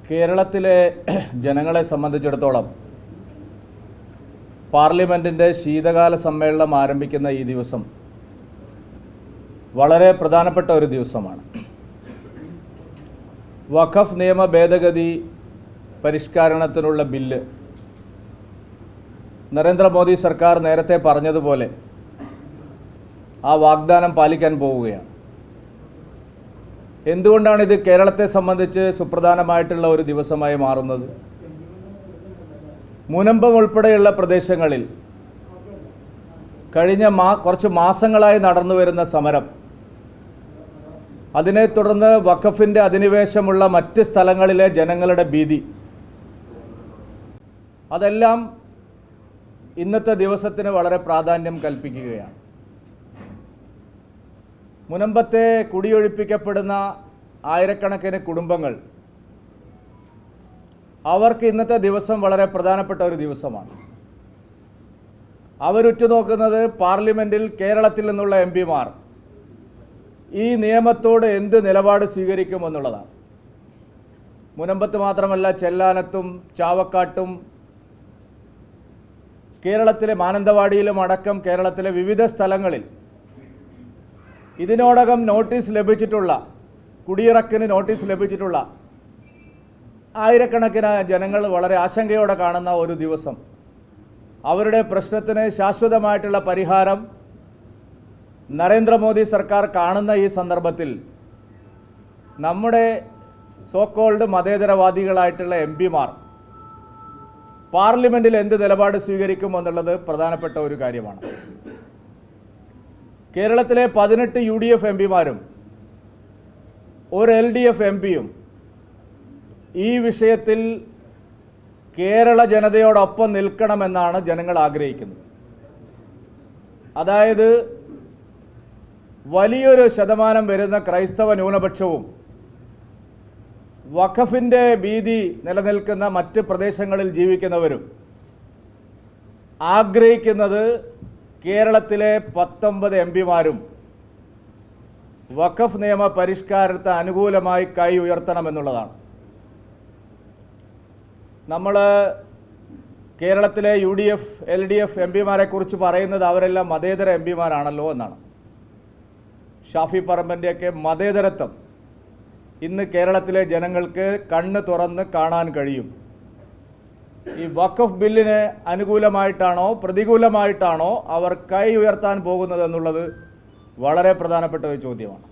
കേരളത്തിലെ ജനങ്ങളെ സംബന്ധിച്ചിടത്തോളം പാർലമെൻറ്റിൻ്റെ ശീതകാല സമ്മേളനം ആരംഭിക്കുന്ന ഈ ദിവസം വളരെ പ്രധാനപ്പെട്ട ഒരു ദിവസമാണ്. വഖഫ് നിയമ ഭേദഗതി പരിഷ്കരണത്തിനുള്ള ബില്ല് നരേന്ദ്രമോദി സർക്കാർ നേരത്തെ പറഞ്ഞതുപോലെ ആ വാഗ്ദാനം പാലിക്കാൻ പോവുകയാണ്. എന്തുകൊണ്ടാണ് ഇത് കേരളത്തെ സംബന്ധിച്ച് സുപ്രധാനമായിട്ടുള്ള ഒരു ദിവസമായി മാറുന്നത്? മുനമ്പം ഉൾപ്പെടെയുള്ള പ്രദേശങ്ങളിൽ കഴിഞ്ഞ കുറച്ച് മാസങ്ങളായി നടന്നു വരുന്ന സമരം, അതിനെ തുടർന്ന് വഖഫിൻ്റെ അധിനിവേശമുള്ള മറ്റ് സ്ഥലങ്ങളിലെ ജനങ്ങളുടെ ഭീതി, അതെല്ലാം ഇന്നത്തെ ദിവസത്തിന് വളരെ പ്രാധാന്യം കൽപ്പിക്കുകയാണ്. മുനമ്പത്തെ കുടിയൊഴിപ്പിക്കപ്പെടുന്ന ആയിരക്കണക്കിന് കുടുംബങ്ങൾ, അവർക്ക് ഇന്നത്തെ ദിവസം വളരെ പ്രധാനപ്പെട്ട ഒരു ദിവസമാണ്. അവരുറ്റുനോക്കുന്നത് പാർലമെൻറ്റിൽ കേരളത്തിൽ നിന്നുള്ള എംപിമാർ ഈ നിയമത്തോട് എന്ത് നിലപാട് സ്വീകരിക്കുമെന്നുള്ളതാണ്. മുനമ്പത്ത് മാത്രമല്ല, ചെല്ലാനത്തും ചാവക്കാട്ടും കേരളത്തിലെ മാനന്തവാടിയിലും അടക്കം കേരളത്തിലെ വിവിധ സ്ഥലങ്ങളിൽ ഇതിനോടകം നോട്ടീസ് ലഭിച്ചിട്ടുള്ള, കുടിയിറക്കിന് നോട്ടീസ് ലഭിച്ചിട്ടുള്ള ആയിരക്കണക്കിന് ജനങ്ങൾ വളരെ ആശങ്കയോടെ കാണുന്ന ഒരു ദിവസം. അവരുടെ പ്രശ്നത്തിന് ശാശ്വതമായിട്ടുള്ള പരിഹാരം നരേന്ദ്രമോദി സർക്കാർ കാണുന്ന ഈ സന്ദർഭത്തിൽ നമ്മുടെ സോക്കോൾഡ് മതേതരവാദികളായിട്ടുള്ള എംപിമാർ പാർലമെൻറ്റിൽ എന്ത് നിലപാട് സ്വീകരിക്കുമെന്നുള്ളത് പ്രധാനപ്പെട്ട ഒരു കാര്യമാണ്. കേരളത്തിലെ 18 UDF എംപിമാരും ഒരു LDF എംപിയും ഈ വിഷയത്തിൽ കേരള ജനതയോടൊപ്പം നിൽക്കണമെന്നാണ് ജനങ്ങൾ ആഗ്രഹിക്കുന്നത്. അതായത് വലിയൊരു ശതമാനം വരുന്ന ക്രൈസ്തവ ന്യൂനപക്ഷവും വഖഫിൻ്റെ ഭീതി നിലനിൽക്കുന്ന മറ്റ് പ്രദേശങ്ങളിൽ ജീവിക്കുന്നവരും ആഗ്രഹിക്കുന്നത് കേരളത്തിലെ 19 എംപിമാരും വഖഫ് നിയമ പരിഷ്കാരത്തെ അനുകൂലമായി കൈ ഉയർത്തണമെന്നുള്ളതാണ്. നമ്മൾ കേരളത്തിലെ UDF LDF എംപിമാരെ കുറിച്ച് പറയുന്നത് അവരെല്ലാം മതേതര എംപിമാരാണല്ലോ എന്നാണ്. ഷാഫി പറമ്പൻ്റെയൊക്കെ മതേതരത്വം ഇന്ന് കേരളത്തിലെ ജനങ്ങൾക്ക് കണ്ണ് തുറന്ന് കാണാൻ കഴിയും. ഈ വഖഫ് ബില്ലിന് അനുകൂലമായിട്ടാണോ പ്രതികൂലമായിട്ടാണോ അവർ കൈ ഉയർത്താൻ പോകുന്നത് എന്നുള്ളത് വളരെ പ്രധാനപ്പെട്ട ഒരു ചോദ്യമാണ്.